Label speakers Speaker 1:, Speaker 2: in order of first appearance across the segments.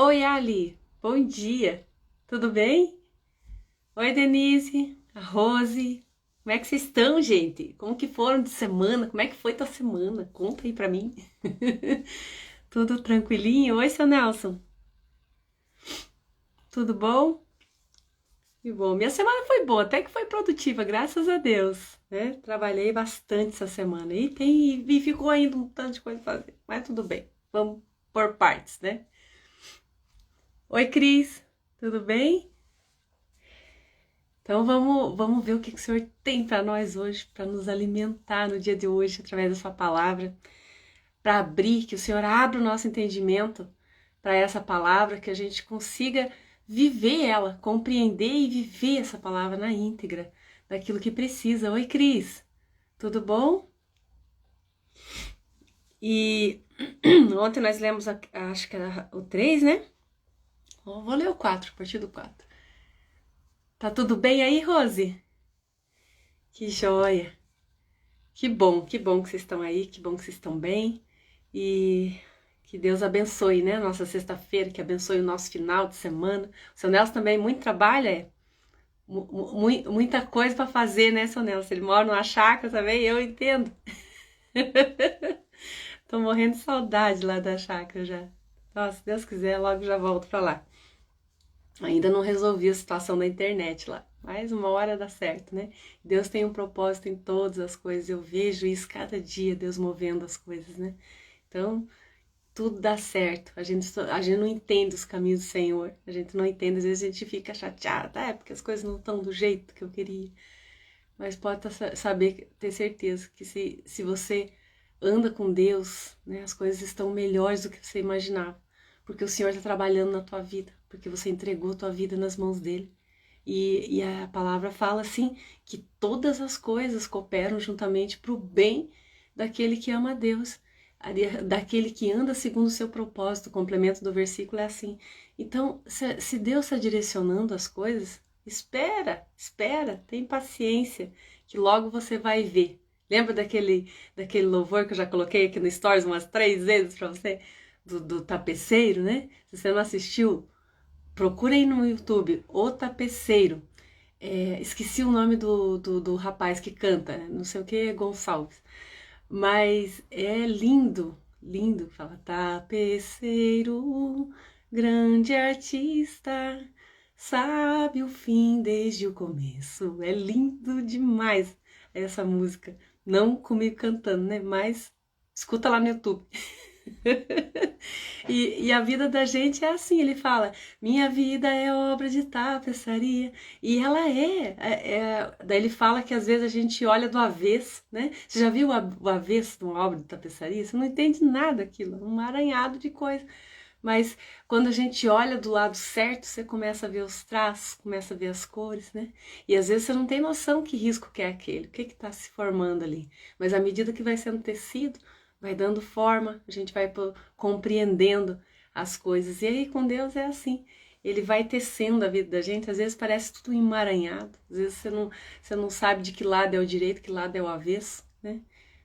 Speaker 1: Oi, Ali, bom dia, tudo bem? Oi, Denise, a Rose, como é que vocês estão, gente? Como que foram de semana? Como é que foi tua semana? Conta aí pra mim. Tudo tranquilinho? Oi, seu Nelson, tudo bom? Que bom, minha semana foi boa, até que foi produtiva, graças a Deus, né? Trabalhei bastante essa semana e ficou ainda um tanto de coisa pra fazer, mas tudo bem, vamos por partes, né? Oi, Cris, tudo bem? Então vamos ver o que o Senhor tem para nós hoje, para nos alimentar no dia de hoje, através da sua palavra, para abrir, que o Senhor abra o nosso entendimento para essa palavra, que a gente consiga viver ela, compreender e viver essa palavra na íntegra, daquilo que precisa. Oi, Cris, tudo bom? E ontem nós lemos, acho que era o 3, né? Vou ler o 4, a partir do 4. Tá tudo bem aí, Rose? Que joia! Que bom que vocês estão aí, que bom que vocês estão bem e que Deus abençoe, né? Nossa sexta-feira, que abençoe o nosso final de semana. O seu Nelson também muito trabalha, muita coisa para fazer, né, seu Nelson? Ele mora numa chácara também, eu entendo. Tô morrendo de saudade lá da chácara já. Nossa, se Deus quiser, logo já volto para lá. Ainda não resolvi a situação da internet lá, mas uma hora dá certo, né? Deus tem um propósito em todas as coisas, eu vejo isso cada dia, Deus movendo as coisas, né? Então, tudo dá certo. A gente não entende os caminhos do Senhor, a gente não entende, às vezes a gente fica chateada, porque as coisas não estão do jeito que eu queria. Mas pode saber, ter certeza que se você anda com Deus, né, as coisas estão melhores do que você imaginava. Porque o Senhor está trabalhando na tua vida, porque você entregou a tua vida nas mãos dele. E a palavra fala assim, que todas as coisas cooperam juntamente para o bem daquele que ama a Deus, daquele que anda segundo o seu propósito. O complemento do versículo é assim. Então, se Deus está direcionando as coisas, espera, tem paciência, que logo você vai ver. Lembra daquele louvor que eu já coloquei aqui no Stories umas 3 vezes para você? Do tapeceiro, né? Se você não assistiu, procura aí no YouTube, O Tapeceiro. Esqueci o nome do rapaz que canta, né? Não sei o que, Gonçalves. Mas é lindo, lindo. Fala, tapeceiro, grande artista, sabe o fim desde o começo. É lindo demais essa música. Não comigo cantando, né? Mas escuta lá no YouTube. E a vida da gente é assim, ele fala, minha vida é obra de tapeçaria, e ela daí ele fala que às vezes a gente olha do avesso, né? Você já viu o avesso de uma obra de tapeçaria? Você não entende nada daquilo, um emaranhado de coisa. Mas quando a gente olha do lado certo, você começa a ver os traços, começa a ver as cores, né? E às vezes você não tem noção que risco que é aquele, o que está se formando ali. Mas à medida que vai sendo tecido, vai dando forma, a gente vai compreendendo as coisas. E aí com Deus é assim, ele vai tecendo a vida da gente, às vezes parece tudo emaranhado, às vezes você não sabe de que lado é o direito, que lado é o avesso, né?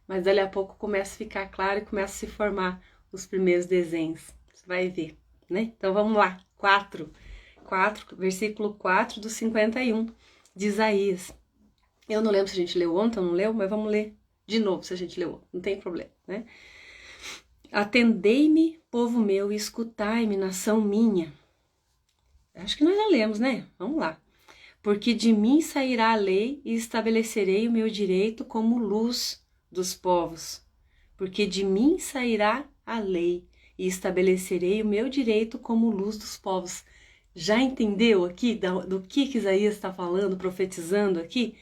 Speaker 1: Mas dali a pouco começa a ficar claro e começa a se formar os primeiros desenhos. Você vai ver, né? Então vamos lá, 4, versículo 4 do 51 de Isaías. Eu não lembro se a gente leu ontem ou não leu, mas vamos ler de novo se a gente leu, não tem problema, né? Atendei-me, povo meu, e escutai-me, nação minha. Acho que nós já lemos, né? Vamos lá. Porque de mim sairá a lei e estabelecerei o meu direito como luz dos povos. Porque de mim sairá a lei e estabelecerei o meu direito como luz dos povos. Já entendeu aqui do que Isaías está falando, profetizando aqui?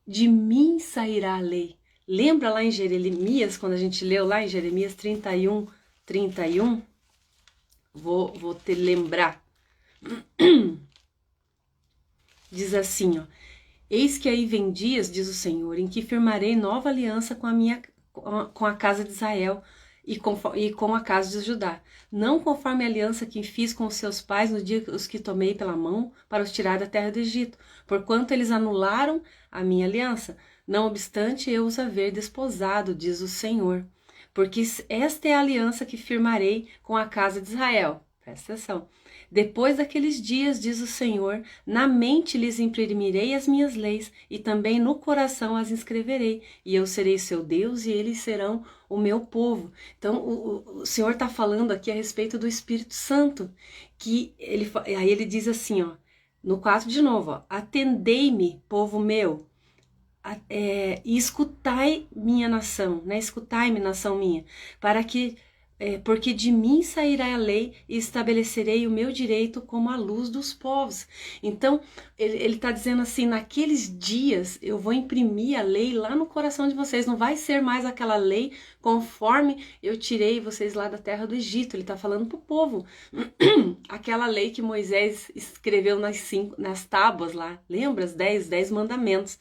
Speaker 1: De mim sairá a lei. Lembra lá em Jeremias, quando a gente leu lá em Jeremias 31, 31? Vou te lembrar. Diz assim, ó. Eis que aí vem dias, diz o Senhor, em que firmarei nova aliança com a casa de Israel e com a casa de Judá. Não conforme a aliança que fiz com os seus pais no dia os que tomei pela mão para os tirar da terra do Egito, porquanto eles anularam a minha aliança. Não obstante eu os haver desposado, diz o Senhor. Porque esta é a aliança que firmarei com a casa de Israel. Presta atenção. Depois daqueles dias, diz o Senhor, na mente lhes imprimirei as minhas leis e também no coração as inscreverei. E eu serei seu Deus e eles serão o meu povo. Então, o Senhor está falando aqui a respeito do Espírito Santo. Aí ele diz assim, ó, no 4 de novo, ó, atendei-me, povo meu, e escutai minha nação, né? Escutai-me, nação minha, para que porque de mim sairá a lei e estabelecerei o meu direito como a luz dos povos. Então, ele está dizendo assim, naqueles dias eu vou imprimir a lei lá no coração de vocês, não vai ser mais aquela lei conforme eu tirei vocês lá da terra do Egito. Ele está falando para o povo, aquela lei que Moisés escreveu nas tábuas lá, lembra? Os 10 mandamentos.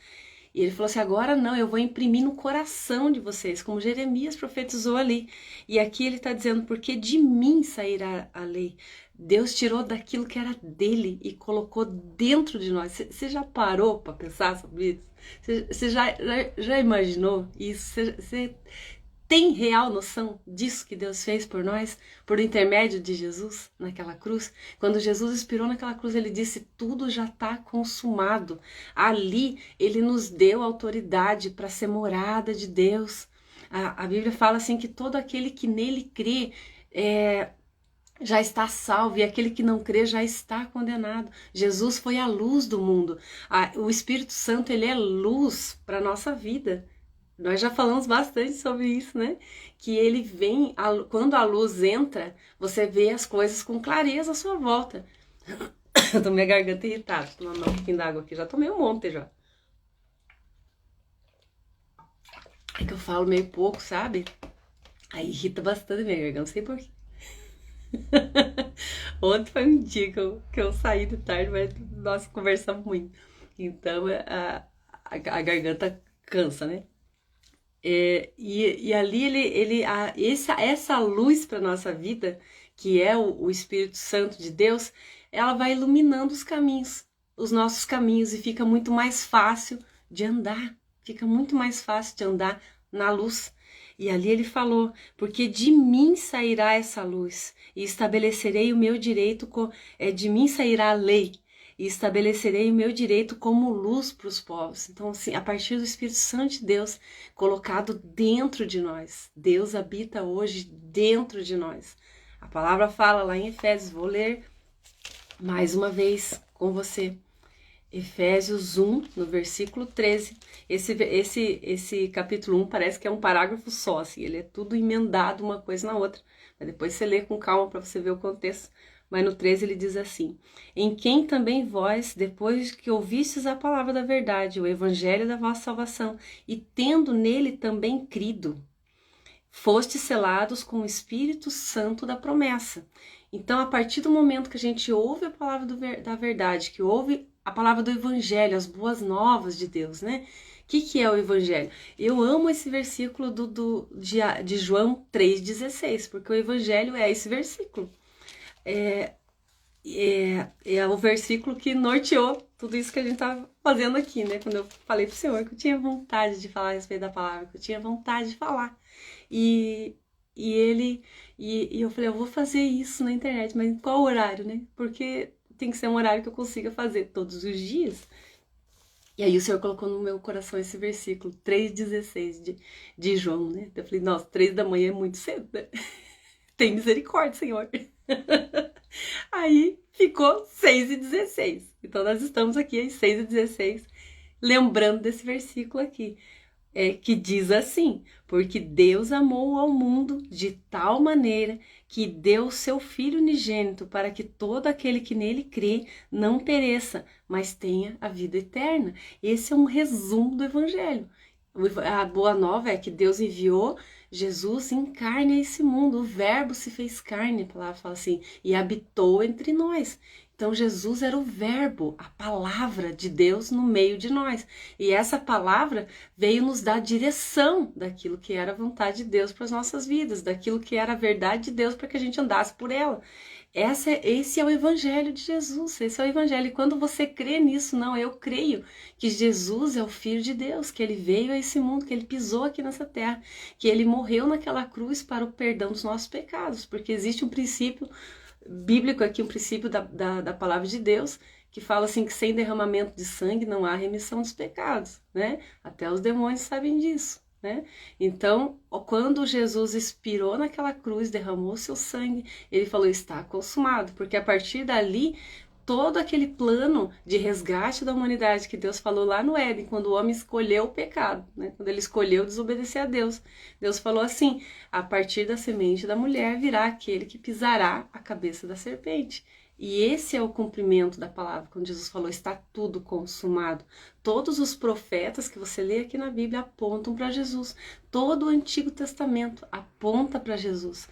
Speaker 1: E ele falou assim, agora não, eu vou imprimir no coração de vocês, como Jeremias profetizou ali. E aqui ele está dizendo, porque de mim sairá a lei. Deus tirou daquilo que era dele e colocou dentro de nós. Você já parou para pensar sobre isso? Você já imaginou isso? Você tem real noção disso que Deus fez por nós, por intermédio de Jesus naquela cruz? Quando Jesus expirou naquela cruz, ele disse, tudo já está consumado. Ali, ele nos deu autoridade para ser morada de Deus. A Bíblia fala assim que todo aquele que nele crê já está salvo, e aquele que não crê já está condenado. Jesus foi a luz do mundo. O Espírito Santo, ele é luz para a nossa vida. Nós já falamos bastante sobre isso, né? Que ele vem, quando a luz entra, você vê as coisas com clareza à sua volta. Eu tô minha garganta irritada, tô tomando um pouquinho d'água aqui, já tomei um monte já. É que eu falo meio pouco, sabe? Aí irrita bastante minha garganta, não sei porquê. Ontem foi um dia que eu saí de tarde, mas nós conversamos muito. Então a garganta cansa, né? E ali essa luz para nossa vida, que é o Espírito Santo de Deus, ela vai iluminando os nossos caminhos, e fica muito mais fácil de andar, na luz. E ali ele falou, porque de mim sairá essa luz, e estabelecerei o meu direito, de mim sairá a lei, e estabelecerei o meu direito como luz para os povos. Então, assim, a partir do Espírito Santo de Deus colocado dentro de nós, Deus habita hoje dentro de nós. A palavra fala lá em Efésios, vou ler mais uma vez com você. Efésios 1, no versículo 13. Esse capítulo 1 parece que é um parágrafo só, assim, ele é tudo emendado uma coisa na outra. Mas depois você lê com calma para você ver o contexto. Mas no 13 ele diz assim, em quem também vós, depois que ouvistes a palavra da verdade, o evangelho da vossa salvação, e tendo nele também crido, fostes selados com o Espírito Santo da promessa. Então, a partir do momento que a gente ouve a palavra da verdade, que ouve a palavra do evangelho, as boas novas de Deus, né? O que é o evangelho? Eu amo esse versículo de João 3,16, porque o evangelho é esse versículo. É o versículo que norteou tudo isso que a gente tá fazendo aqui, né? Quando eu falei pro Senhor que eu tinha vontade de falar a respeito da palavra, que eu tinha vontade de falar. E eu falei, eu vou fazer isso na internet, mas em qual horário, né? Porque tem que ser um horário que eu consiga fazer todos os dias. E aí o Senhor colocou no meu coração esse versículo, 3,16 de João, né? Eu falei, nossa, 3 da manhã é muito cedo, né? Tem misericórdia, Senhor. Aí ficou 6:16. Então nós estamos aqui em 6:16, lembrando desse versículo aqui, que diz assim, porque Deus amou ao mundo de tal maneira que deu o seu Filho unigênito para que todo aquele que nele crê não pereça, mas tenha a vida eterna. Esse é um resumo do Evangelho. A boa nova é que Deus enviou Jesus em carne a esse mundo, o verbo se fez carne, a palavra fala assim, e habitou entre nós. Então Jesus era o verbo, a palavra de Deus no meio de nós. E essa palavra veio nos dar direção daquilo que era a vontade de Deus para as nossas vidas, daquilo que era a verdade de Deus para que a gente andasse por ela. Esse é o evangelho de Jesus, esse é o evangelho. E quando você crê nisso, não, eu creio que Jesus é o Filho de Deus, que ele veio a esse mundo, que ele pisou aqui nessa terra, que ele morreu naquela cruz para o perdão dos nossos pecados, porque existe um princípio bíblico aqui, um princípio da palavra de Deus, que fala assim que sem derramamento de sangue não há remissão dos pecados, né? Até os demônios sabem disso, né? Então, quando Jesus expirou naquela cruz, derramou seu sangue, ele falou, está consumado, porque a partir dali, todo aquele plano de resgate da humanidade que Deus falou lá no Éden, quando o homem escolheu o pecado, né? Quando ele escolheu desobedecer a Deus. Deus falou assim, a partir da semente da mulher virá aquele que pisará a cabeça da serpente. E esse é o cumprimento da palavra, quando Jesus falou, está tudo consumado. Todos os profetas que você lê aqui na Bíblia apontam para Jesus. Todo o Antigo Testamento aponta para Jesus.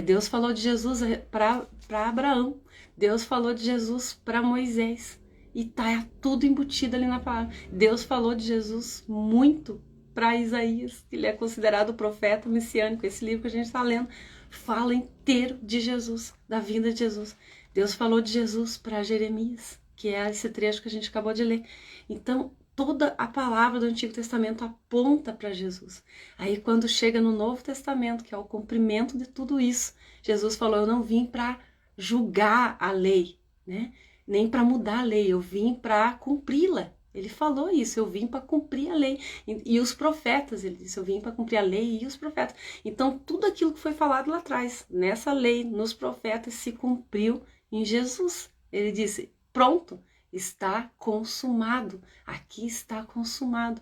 Speaker 1: Deus falou de Jesus para Abraão. Deus falou de Jesus para Moisés. E tá tudo embutido ali na palavra. Deus falou de Jesus muito para Isaías, que ele é considerado o profeta messiânico. Esse livro que a gente está lendo fala inteiro de Jesus, da vinda de Jesus. Deus falou de Jesus para Jeremias, que é esse trecho que a gente acabou de ler. Então, toda a palavra do Antigo Testamento aponta para Jesus. Aí, quando chega no Novo Testamento, que é o cumprimento de tudo isso, Jesus falou, eu não vim para julgar a lei, né? Nem para mudar a lei, eu vim para cumpri-la. Ele falou isso, eu vim para cumprir a lei. E os profetas, ele disse, eu vim para cumprir a lei e os profetas. Então, tudo aquilo que foi falado lá atrás, nessa lei, nos profetas, se cumpriu em Jesus. Ele disse, pronto, está consumado. Aqui está consumado.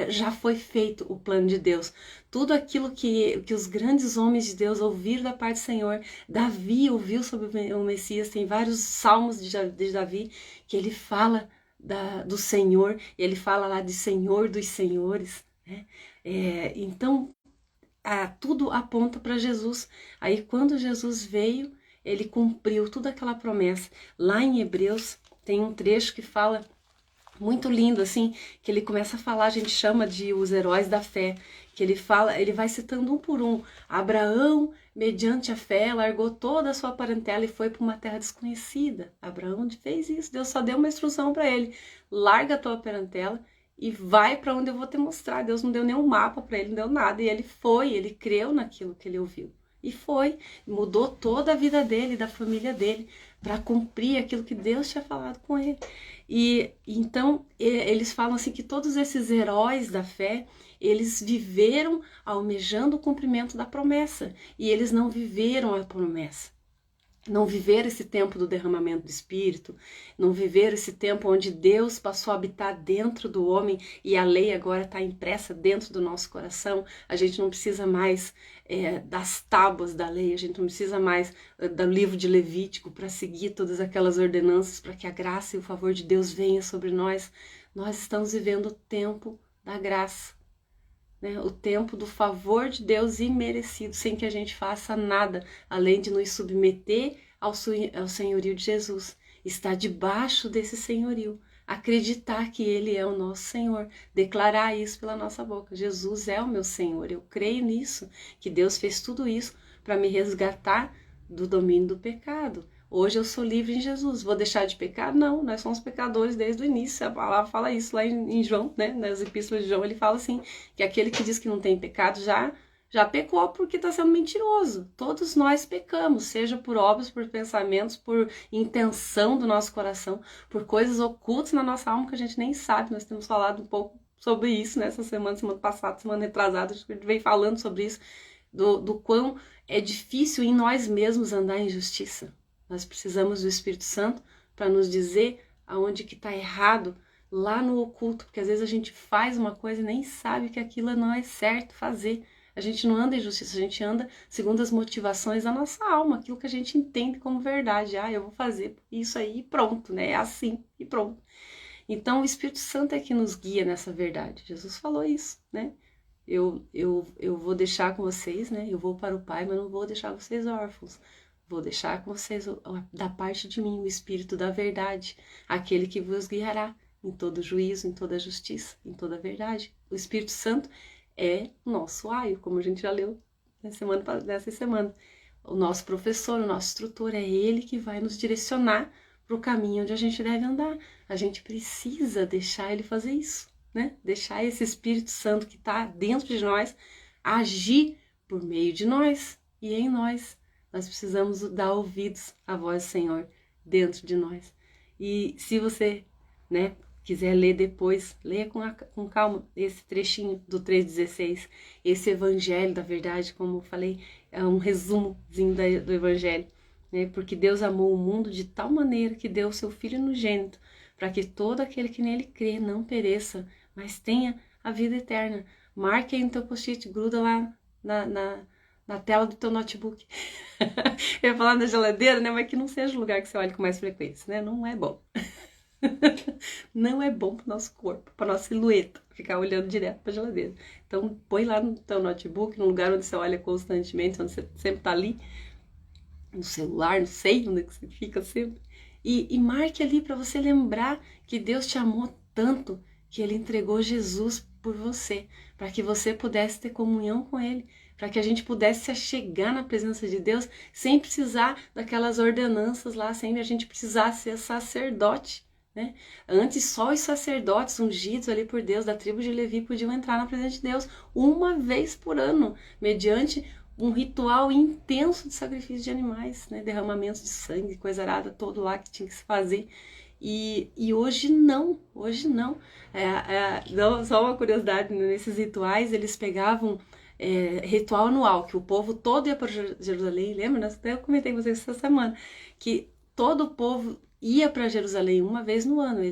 Speaker 1: Já foi feito o plano de Deus. Tudo aquilo que os grandes homens de Deus ouviram da parte do Senhor. Davi ouviu sobre o Messias. Tem vários salmos de Davi que ele fala do Senhor. Ele fala lá de Senhor dos Senhores, né? Então, tudo aponta para Jesus. Aí, quando Jesus veio, ele cumpriu toda aquela promessa. Lá em Hebreus tem um trecho que fala muito lindo, assim, que ele começa a falar, a gente chama de os heróis da fé, que ele fala, ele vai citando um por um. Abraão, mediante a fé, largou toda a sua parentela e foi para uma terra desconhecida. Abraão fez isso, Deus só deu uma instrução para ele, larga a tua parentela e vai para onde eu vou te mostrar. Deus não deu nenhum mapa para ele, não deu nada, e ele foi, ele creu naquilo que ele ouviu. E foi, mudou toda a vida dele, da família dele, para cumprir aquilo que Deus tinha falado com ele. E então eles falam assim que todos esses heróis da fé, eles viveram almejando o cumprimento da promessa, e eles não viveram a promessa. Não viveram esse tempo do derramamento do Espírito, não viveram esse tempo onde Deus passou a habitar dentro do homem e a lei agora está impressa dentro do nosso coração. A gente não precisa mais das tábuas da lei, a gente não precisa mais do livro de Levítico para seguir todas aquelas ordenanças para que a graça e o favor de Deus venha sobre nós. Nós estamos vivendo o tempo da graça, né? O tempo do favor de Deus imerecido, sem que a gente faça nada, além de nos submeter ao senhorio de Jesus, estar debaixo desse senhorio, acreditar que Ele é o nosso Senhor, declarar isso pela nossa boca, Jesus é o meu Senhor, eu creio nisso, que Deus fez tudo isso para me resgatar do domínio do pecado. Hoje eu sou livre em Jesus. Vou deixar de pecar? Não, nós somos pecadores desde o início. A palavra fala isso lá em João, né? Nas epístolas de João, ele fala assim, que aquele que diz que não tem pecado já pecou porque está sendo mentiroso. Todos nós pecamos, seja por obras, por pensamentos, por intenção do nosso coração, por coisas ocultas na nossa alma que a gente nem sabe. Nós temos falado um pouco sobre isso nessa semana passada, semana retrasada, a gente vem falando sobre isso, do quão é difícil em nós mesmos andar em justiça. Nós precisamos do Espírito Santo para nos dizer aonde que está errado, lá no oculto, porque às vezes a gente faz uma coisa e nem sabe que aquilo não é certo fazer. A gente não anda em justiça, a gente anda segundo as motivações da nossa alma, aquilo que a gente entende como verdade. Eu vou fazer isso aí e pronto, né? É assim e pronto. Então o Espírito Santo é que nos guia nessa verdade. Jesus falou isso, né? Eu vou deixar com vocês, né? Eu vou para o Pai, mas não vou deixar vocês órfãos. Vou deixar com vocês, da parte de mim, o Espírito da verdade, aquele que vos guiará em todo juízo, em toda justiça, em toda verdade. O Espírito Santo é o nosso aio, como a gente já leu nessa semana. O nosso professor, o nosso instrutor, é ele que vai nos direcionar para o caminho onde a gente deve andar. A gente precisa deixar ele fazer isso, né? Deixar esse Espírito Santo que está dentro de nós agir por meio de nós e em nós. Nós precisamos dar ouvidos à voz do Senhor dentro de nós. E se você, né, quiser ler depois, leia com calma esse trechinho do 3,16, esse evangelho da verdade, como eu falei, é um resumozinho do evangelho, né? Porque Deus amou o mundo de tal maneira que deu o seu Filho unigênito, para que todo aquele que nele crê não pereça, mas tenha a vida eterna. Marque aí no teu post-it, gruda lá na tela do teu notebook. Eu ia falar na geladeira, né? Mas que não seja o lugar que você olhe com mais frequência, né? Não é bom. Não é bom para o nosso corpo, para nossa silhueta, ficar olhando direto para a geladeira. Então, põe lá no teu notebook, num lugar onde você olha constantemente, onde você sempre está ali, no celular, não sei onde você fica sempre. E marque ali para você lembrar que Deus te amou tanto que Ele entregou Jesus por você, para que você pudesse ter comunhão com Ele, para que a gente pudesse se achegar na presença de Deus sem precisar daquelas ordenanças lá, sem a gente precisar ser sacerdote, né? Antes só os sacerdotes ungidos ali por Deus da tribo de Levi podiam entrar na presença de Deus uma vez por ano, mediante um ritual intenso de sacrifício de animais, né? Derramamento de sangue, coisa arada, todo lá que tinha que se fazer. E hoje não. Só uma curiosidade, nesses rituais eles pegavam ritual anual, que o povo todo ia para Jerusalém, lembra? Até eu comentei com vocês essa semana, que todo o povo ia para Jerusalém uma vez no ano.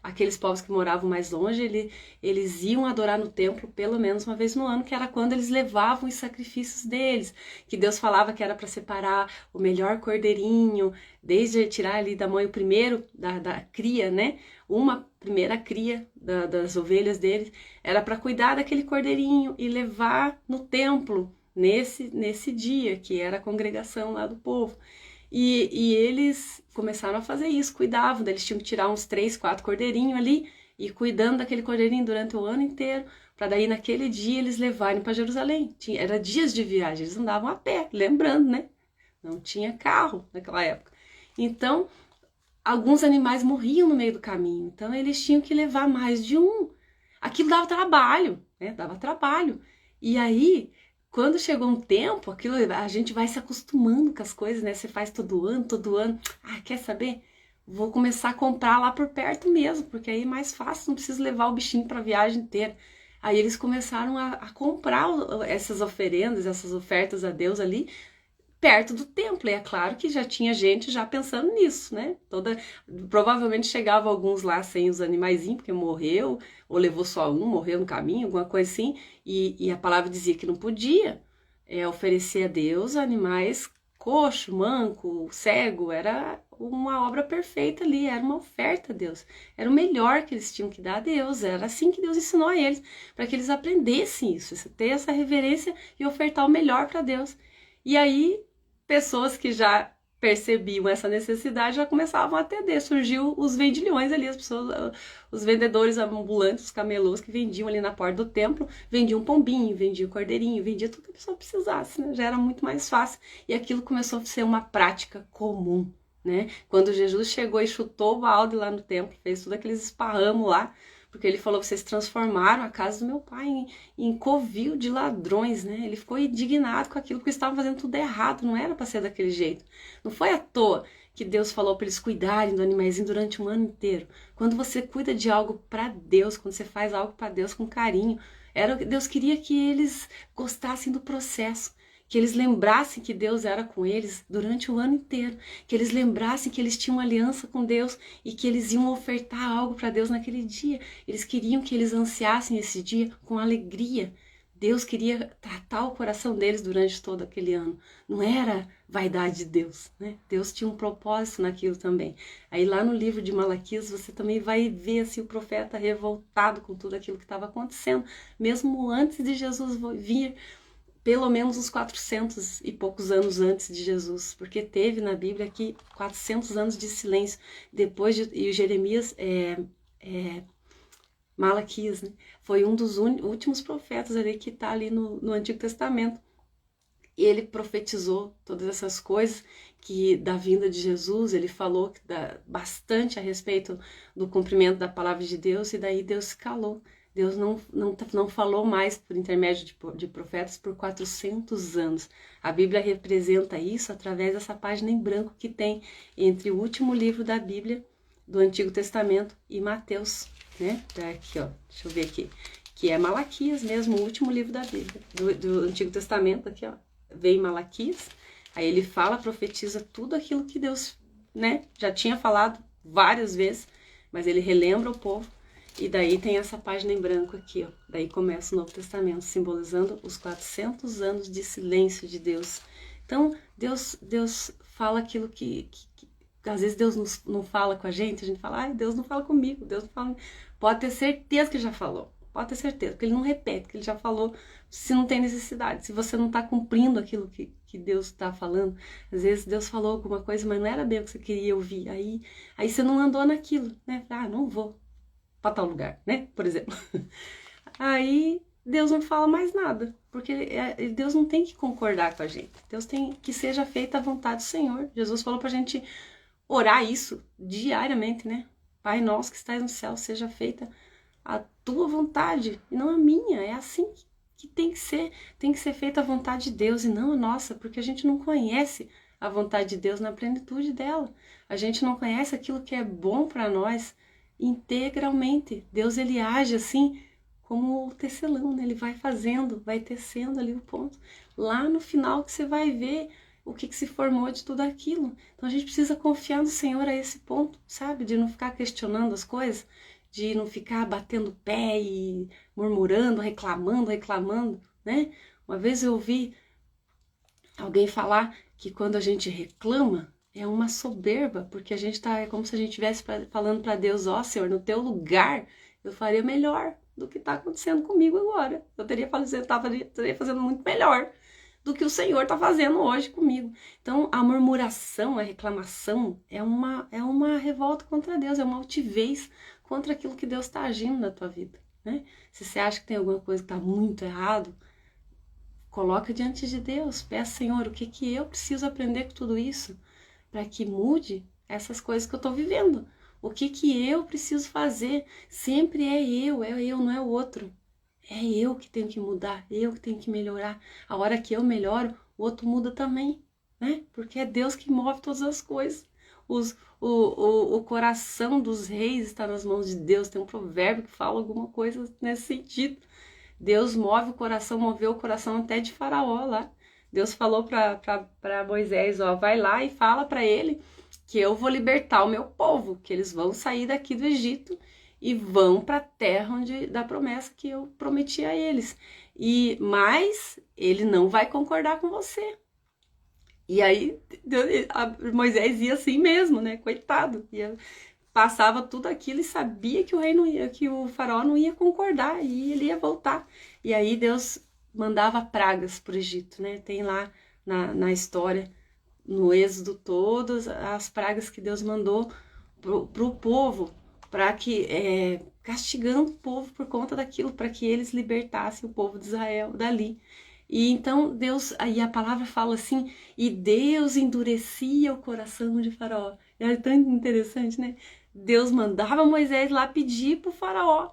Speaker 1: Aqueles povos que moravam mais longe, eles iam adorar no templo pelo menos uma vez no ano, que era quando eles levavam os sacrifícios deles, que Deus falava que era para separar o melhor cordeirinho, desde tirar ali da mãe o primeiro da cria, né? Uma primeira cria das ovelhas deles, era para cuidar daquele cordeirinho e levar no templo nesse dia, que era a congregação lá do povo. E eles começaram a fazer isso, cuidavam, eles tinham que tirar uns 3, 4 cordeirinhos ali e cuidando daquele cordeirinho durante o ano inteiro, para daí naquele dia eles levarem para Jerusalém. Era dias de viagem, eles andavam a pé, lembrando, né? Não tinha carro naquela época. Então, alguns animais morriam no meio do caminho, então eles tinham que levar mais de um. Aquilo dava trabalho, né? Dava trabalho. E aí, quando chegou um tempo, a gente vai se acostumando com as coisas, né? Você faz todo ano. Ah, quer saber? Vou começar a comprar lá por perto mesmo, porque aí é mais fácil, não preciso levar o bichinho para a viagem inteira. Aí eles começaram a comprar essas oferendas, essas ofertas a Deus ali, perto do templo. E é claro que já tinha gente já pensando nisso, né? Provavelmente chegava alguns lá sem os animaizinhos, porque morreu, ou levou só um, morreu no caminho, alguma coisa assim, e a palavra dizia que não podia oferecer a Deus animais coxo, manco, cego. Era uma obra perfeita ali, era uma oferta a Deus, era o melhor que eles tinham que dar a Deus, era assim que Deus ensinou a eles, para que eles aprendessem isso, ter essa reverência e ofertar o melhor para Deus. E aí, pessoas que já percebiam essa necessidade já começavam a atender. Surgiu os vendilhões ali, as pessoas, os vendedores ambulantes, os camelôs que vendiam ali na porta do templo, vendiam pombinho, vendiam cordeirinho, vendia tudo que a pessoa precisasse, né? Já era muito mais fácil. E aquilo começou a ser uma prática comum, né? Quando Jesus chegou e chutou o balde lá no templo, fez tudo aqueles esparramos lá, porque ele falou: vocês transformaram a casa do meu pai em covil de ladrões, né? Ele ficou indignado com aquilo, porque estavam fazendo tudo errado, não era para ser daquele jeito. Não foi à toa que Deus falou para eles cuidarem do animaizinho durante um ano inteiro. Quando você cuida de algo para Deus, quando você faz algo para Deus com carinho, Deus queria que eles gostassem do processo, que eles lembrassem que Deus era com eles durante o ano inteiro, que eles lembrassem que eles tinham uma aliança com Deus e que eles iam ofertar algo para Deus naquele dia. Eles queriam que eles ansiassem esse dia com alegria. Deus queria tratar o coração deles durante todo aquele ano. Não era vaidade de Deus, né? Deus tinha um propósito naquilo também. Aí lá no livro de Malaquias você também vai ver assim, o profeta revoltado com tudo aquilo que estava acontecendo, mesmo antes de Jesus vir, pelo menos uns 400 e poucos anos antes de Jesus, porque teve na Bíblia aqui 400 anos de silêncio, e Jeremias, Malaquias, né? Foi um dos últimos profetas ali que está ali no Antigo Testamento, e ele profetizou todas essas coisas, que da vinda de Jesus, ele falou bastante a respeito do cumprimento da palavra de Deus, e daí Deus se calou. Deus não falou mais por intermédio de profetas por 400 anos. A Bíblia representa isso através dessa página em branco que tem entre o último livro da Bíblia, do Antigo Testamento, e Mateus, né? Aqui, ó, deixa eu ver aqui. Que é Malaquias mesmo, o último livro da Bíblia, do Antigo Testamento, aqui, ó. Vem Malaquias, aí ele fala, profetiza tudo aquilo que Deus, né, já tinha falado várias vezes, mas ele relembra o povo. E daí tem essa página em branco aqui, ó. Daí começa o Novo Testamento, simbolizando os 400 anos de silêncio de Deus. Então, Deus fala aquilo que às vezes Deus não fala com a gente fala, ai, Deus não fala comigo, Deus não fala. Pode ter certeza que ele já falou, pode ter certeza, porque ele não repete, que ele já falou, se não tem necessidade, se você não está cumprindo aquilo que Deus está falando. Às vezes Deus falou alguma coisa, mas não era bem o que você queria ouvir, aí você não andou naquilo, né? Ah, não vou para tal lugar, né? Por exemplo. Aí Deus não fala mais nada, porque Deus não tem que concordar com a gente. Deus tem que seja feita a vontade do Senhor. Jesus falou pra gente orar isso diariamente, né? Pai nosso que estás no céu, seja feita a tua vontade e não a minha. É assim que tem que ser feita a vontade de Deus e não a nossa, porque a gente não conhece a vontade de Deus na plenitude dela. A gente não conhece aquilo que é bom para nós integralmente. Deus, ele age assim como o tecelão, né? Ele vai fazendo, vai tecendo ali o ponto. Lá no final que você vai ver o que se formou de tudo aquilo. Então a gente precisa confiar no Senhor a esse ponto, sabe? De não ficar questionando as coisas, de não ficar batendo pé e murmurando, reclamando, né? Uma vez eu ouvi alguém falar que quando a gente reclama, é uma soberba, porque a gente tá, é como se a gente estivesse falando para Deus, ó, Senhor, no teu lugar eu faria melhor do que está acontecendo comigo agora. Eu estaria fazendo muito melhor do que o Senhor está fazendo hoje comigo. Então, a murmuração, a reclamação é uma revolta contra Deus, é uma altivez contra aquilo que Deus está agindo na tua vida, né? Se você acha que tem alguma coisa que está muito errado, coloca diante de Deus, peça, Senhor, o que eu preciso aprender com tudo isso para que mude essas coisas que eu estou vivendo. O que eu preciso fazer? Sempre é eu, não é o outro. É eu que tenho que mudar, eu que tenho que melhorar. A hora que eu melhoro, o outro muda também, né? Porque é Deus que move todas as coisas. O coração dos reis está nas mãos de Deus. Tem um provérbio que fala alguma coisa nesse sentido. Deus move o coração, moveu o coração até de Faraó lá. Deus falou para Moisés, ó, vai lá e fala para ele que eu vou libertar o meu povo, que eles vão sair daqui do Egito e vão para a terra da promessa que eu prometi a eles. Mas ele não vai concordar com você. E aí Moisés ia assim mesmo, né? Coitado. Passava tudo aquilo e sabia que que o faraó não ia concordar e ele ia voltar. E aí Deus mandava pragas para o Egito, né? Tem lá na história, no Êxodo, todas as pragas que Deus mandou pro povo, para que castigando o povo por conta daquilo, para que eles libertassem o povo de Israel dali. E então Deus, aí a palavra fala assim, e Deus endurecia o coração de Faraó. É tão interessante, né? Deus mandava Moisés lá pedir pro Faraó.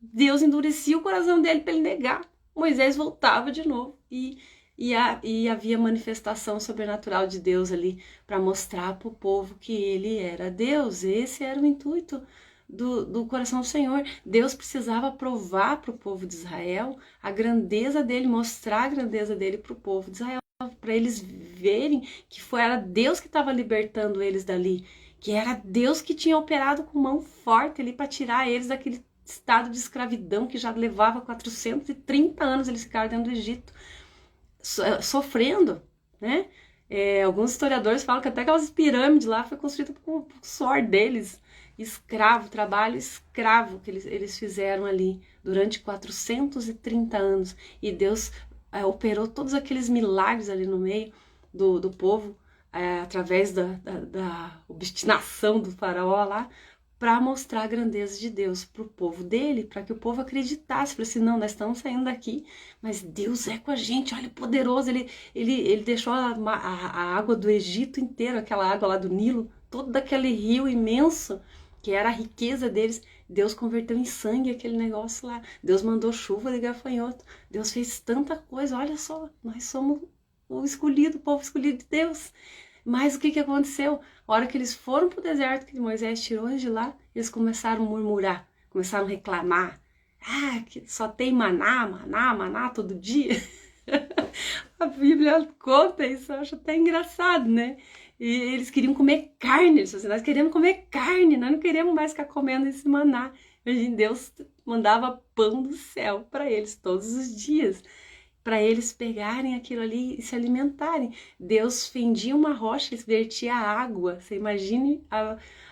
Speaker 1: Deus endurecia o coração dele para ele negar. Moisés voltava de novo e havia manifestação sobrenatural de Deus ali para mostrar para o povo que ele era Deus. Esse era o intuito do coração do Senhor. Deus precisava provar para o povo de Israel a grandeza dele, mostrar a grandeza dele para o povo de Israel, para eles verem que era Deus que estava libertando eles dali, que era Deus que tinha operado com mão forte ali para tirar eles daquele estado de escravidão que já levava 430 anos, eles ficaram dentro do Egito, sofrendo, né? Alguns historiadores falam que até aquelas pirâmides lá foi construída com o suor deles, trabalho escravo que eles fizeram ali durante 430 anos. E Deus operou todos aqueles milagres ali no meio do povo, através da obstinação do faraó lá, para mostrar a grandeza de Deus para o povo dele, para que o povo acreditasse, para assim, não, nós estamos saindo daqui, mas Deus é com a gente, olha, poderoso, ele deixou a água do Egito inteiro, aquela água lá do Nilo, todo aquele rio imenso, que era a riqueza deles, Deus converteu em sangue aquele negócio lá. Deus mandou chuva de gafanhoto. Deus fez tanta coisa. Olha só, nós somos o escolhido, o povo escolhido de Deus. Mas o que aconteceu? A hora que eles foram para o deserto, que Moisés tirou eles de lá, eles começaram a murmurar, começaram a reclamar. Ah, que só tem maná, maná, maná todo dia. A Bíblia conta isso, eu acho até engraçado, né? E eles queriam comer carne, eles falaram assim, nós queremos comer carne, nós não queremos mais ficar comendo esse maná. Deus mandava pão do céu para eles todos os dias, para eles pegarem aquilo ali e se alimentarem. Deus fendia uma rocha e vertia água. Você imagine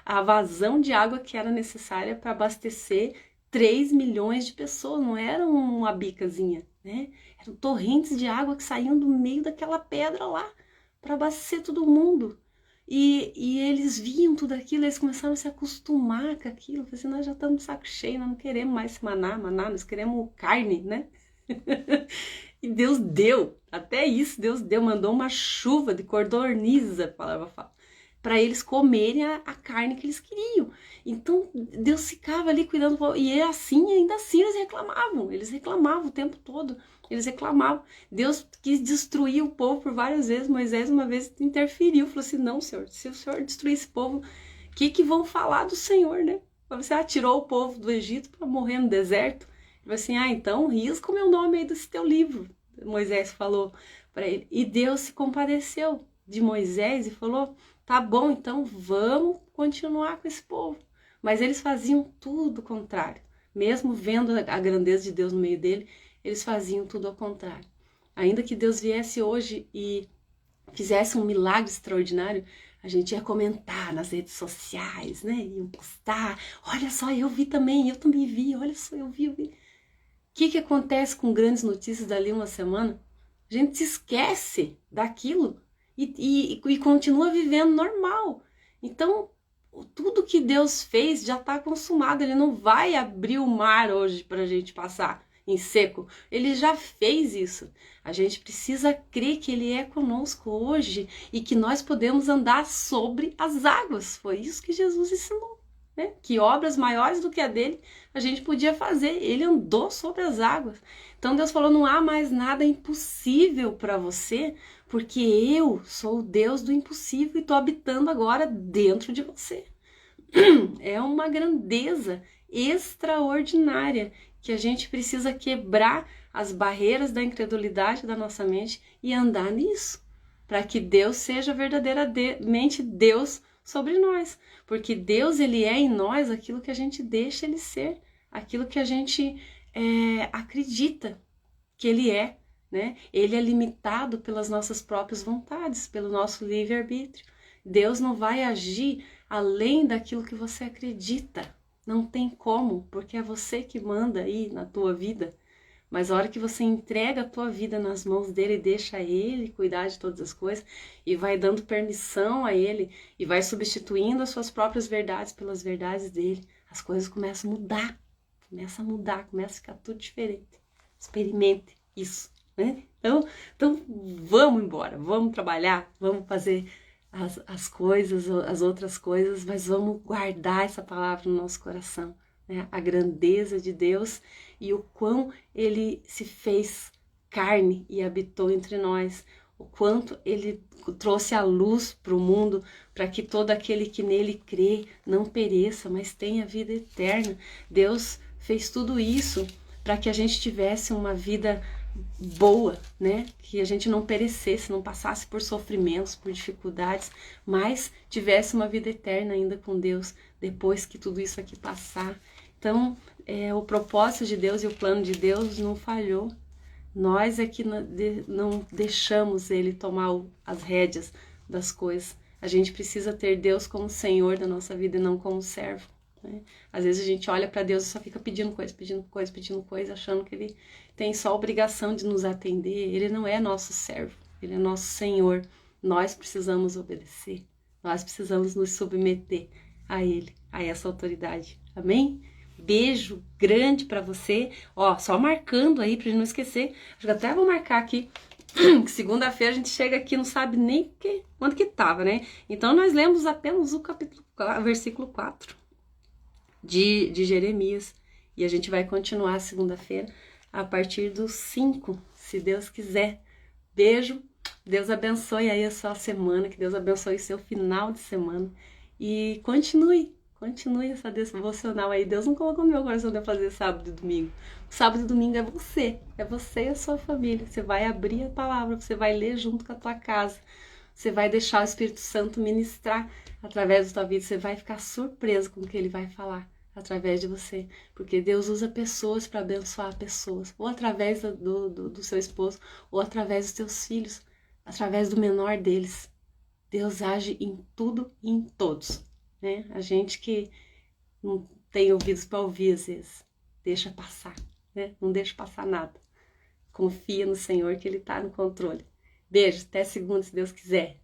Speaker 1: a vazão de água que era necessária para abastecer 3 milhões de pessoas, não era uma bicazinha, né? Eram torrentes de água que saíam do meio daquela pedra lá para abastecer todo mundo. E eles viam tudo aquilo, eles começaram a se acostumar com aquilo. Assim, nós já estamos de saco cheio, nós não queremos mais maná, nós queremos carne, né? E Deus deu, até isso Deus deu, mandou uma chuva de codorniza, a palavra fala, para eles comerem a carne que eles queriam. Então Deus ficava ali cuidando do povo, e ainda assim eles reclamavam o tempo todo, eles reclamavam. Deus quis destruir o povo por várias vezes. Moisés uma vez interferiu, falou assim, não, Senhor, se o Senhor destruir esse povo, o que vão falar do Senhor, né? Você tirou o povo do Egito para morrer no deserto. Ele falou assim, então risca o meu nome aí desse teu livro, Moisés falou para ele. E Deus se compadeceu de Moisés e falou, tá bom, então vamos continuar com esse povo. Mas eles faziam tudo o contrário. Mesmo vendo a grandeza de Deus no meio dele, eles faziam tudo ao contrário. Ainda que Deus viesse hoje e fizesse um milagre extraordinário, a gente ia comentar nas redes sociais, né? Iam postar, olha só, eu vi também, eu também vi, olha só, eu vi. O que acontece com grandes notícias dali uma semana? A gente se esquece daquilo e continua vivendo normal. Então, tudo que Deus fez já está consumado. Ele não vai abrir o mar hoje para a gente passar em seco. Ele já fez isso. A gente precisa crer que Ele é conosco hoje e que nós podemos andar sobre as águas. Foi isso que Jesus ensinou. Né? Que obras maiores do que a dele a gente podia fazer. Ele andou sobre as águas. Então Deus falou, não há mais nada impossível para você, porque eu sou o Deus do impossível e estou habitando agora dentro de você. É uma grandeza extraordinária que a gente precisa quebrar as barreiras da incredulidade da nossa mente e andar nisso, para que Deus seja verdadeiramente Deus sobre nós, porque Deus, Ele é em nós aquilo que a gente deixa Ele ser, aquilo que a gente acredita que Ele é, né? Ele é limitado pelas nossas próprias vontades, pelo nosso livre-arbítrio. Deus não vai agir além daquilo que você acredita, não tem como, porque é você que manda aí na tua vida. Mas a hora que você entrega a tua vida nas mãos dele, deixa ele cuidar de todas as coisas e vai dando permissão a ele e vai substituindo as suas próprias verdades pelas verdades dele, as coisas começam a mudar, começa a ficar tudo diferente. Experimente isso, né? Então vamos embora, vamos trabalhar, vamos fazer as coisas, as outras coisas, mas vamos guardar essa palavra no nosso coração. A grandeza de Deus e o quão Ele se fez carne e habitou entre nós, o quanto Ele trouxe a luz para o mundo, para que todo aquele que nele crê não pereça, mas tenha vida eterna. Deus fez tudo isso para que a gente tivesse uma vida boa, né? Que a gente não perecesse, não passasse por sofrimentos, por dificuldades, mas tivesse uma vida eterna ainda com Deus, depois que tudo isso aqui passar. Então, o propósito de Deus e o plano de Deus não falhou. Nós é que não deixamos Ele tomar as rédeas das coisas. A gente precisa ter Deus como Senhor da nossa vida e não como servo. Né? Às vezes a gente olha para Deus e só fica pedindo coisa, achando que Ele tem só a obrigação de nos atender. Ele não é nosso servo, Ele é nosso Senhor. Nós precisamos obedecer, nós precisamos nos submeter a Ele, a essa autoridade. Amém? Beijo grande para você. Ó, só marcando aí pra gente não esquecer. Acho que até vou marcar aqui. Que segunda-feira a gente chega aqui, não sabe nem onde que tava, né? Então nós lemos apenas o versículo 4. de Jeremias. E a gente vai continuar segunda-feira a partir dos 5, se Deus quiser. Beijo, Deus abençoe aí a sua semana, que Deus abençoe o seu final de semana. E continue essa devocional aí. Deus não colocou no meu coração de eu fazer sábado e domingo. Sábado e domingo é você e a sua família. Você vai abrir a palavra, você vai ler junto com a tua casa. Você vai deixar o Espírito Santo ministrar através da tua vida. Você vai ficar surpreso com o que ele vai falar através de você. Porque Deus usa pessoas para abençoar pessoas. Ou através do seu esposo, ou através dos teus filhos, através do menor deles. Deus age em tudo e em todos, né? A gente que não tem ouvidos para ouvir às vezes, deixa passar, né? Não deixa passar nada. Confia no Senhor que Ele está no controle. Beijo, até segunda, se Deus quiser.